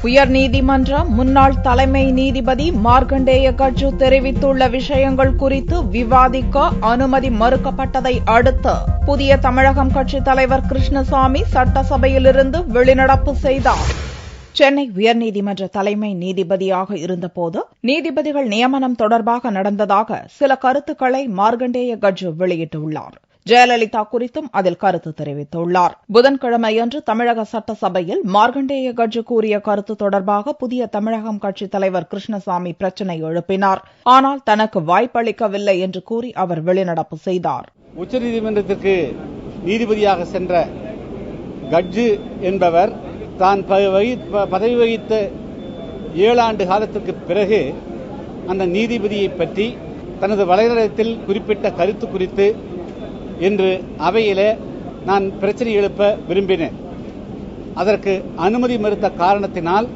உயர்நீதிமன்ற முன்னாள் தலைமை நீதிபதி மார்க்கண்டேய கட்ஜு தெரிவித்துள்ள விஷயங்கள் குறித்து விவாதிக்க அனுமதி மறுக்கப்பட்டதை அடுத்து புதிய தமிழகம் கட்சித் தலைவர் கிருஷ்ணசாமி சட்டசபையிலிருந்து வெளிநடப்பு செய்தார். சென்னை உயர்நீதிமன்ற தலைமை நீதிபதியாக இருந்தபோது நீதிபதிகள் நியமனம் தொடர்பாக நடந்ததாக சில கருத்துக்களை மார்க்கண்டேய கட்ஜு வெளியிட்டுள்ளார். ஜெயலலிதா குறித்தும் அதில் கருத்து தெரிவித்துள்ளார். புதன்கிழமையன்று தமிழக சட்டசபையில் மார்க்கண்டேய கட்ஜு கூறிய கருத்து தொடர்பாக புதிய தமிழகம் கட்சித் தலைவர் கிருஷ்ணசாமி பிரச்சினை எழுப்பினார். ஆனால் தனக்கு வாய்ப்பளிக்கவில்லை என்று கூறி அவர் வெளிநடப்பு செய்தார். உச்சநீதிமன்றத்திற்கு நீதிபதியாக சென்ற கட்ஜு என்பவர் தான் பதவி வகித்த 7 ஆண்டு காலத்திற்கு பிறகு அந்த நீதிபதியை பற்றி தனது வலைதளத்தில் குறிப்பிட்ட கருத்து குறித்து இன்று அவையிலே நான் பிரச்சனை எழுப்ப விரும்பினேன். அதற்கு அனுமதி மறுத்த காரணத்தினால்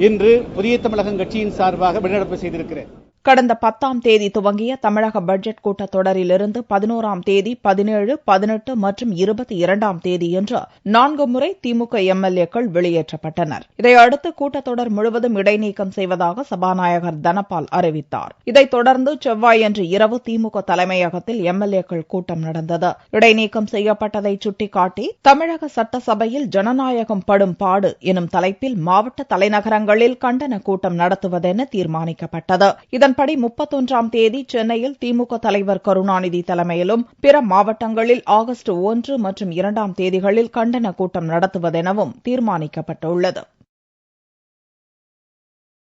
இன்று புதிய தமிழகம் கட்சியின் சார்பாக வெளிநடப்பு செய்திருக்கிறேன். கடந்த 10ஆம் தேதி துவங்கிய தமிழக பட்ஜெட் கூட்டத்தொடரிலிருந்து 11ஆம் தேதி 17, 18 மற்றும் 22ஆம் தேதியன்று 4 முறை திமுக எம்எல்ஏக்கள் வெளியேற்றப்பட்டனர். இதையடுத்து கூட்டத்தொடர் முழுவதும் இடைநீக்கம் செய்வதாக சபாநாயகர் தனபால் அறிவித்தார். இதைத் தொடர்ந்து செவ்வாயன்று இரவு திமுக தலைமையகத்தில் எம்எல்ஏக்கள் கூட்டம் நடந்தது. இடைநீக்கம் செய்யப்பட்டதை சுட்டிக்காட்டி தமிழக சட்டசபையில் ஜனநாயகம் படும் பாடு எனும் தலைப்பில் மாவட்ட தலைநகரங்களில் கண்டன கூட்டம் நடத்துவதென தீர்மானிக்கப்பட்டது. இதன்படி 31ஆம் தேதி சென்னையில் திமுக தலைவர் கருணாநிதி தலைமையிலும் பிற மாவட்டங்களில் ஆகஸ்ட் 1 மற்றும் 2ஆம் தேதிகளில் கண்டன கூட்டம் நடத்துவதெனவும் தீர்மானிக்கப்பட்டுள்ளது.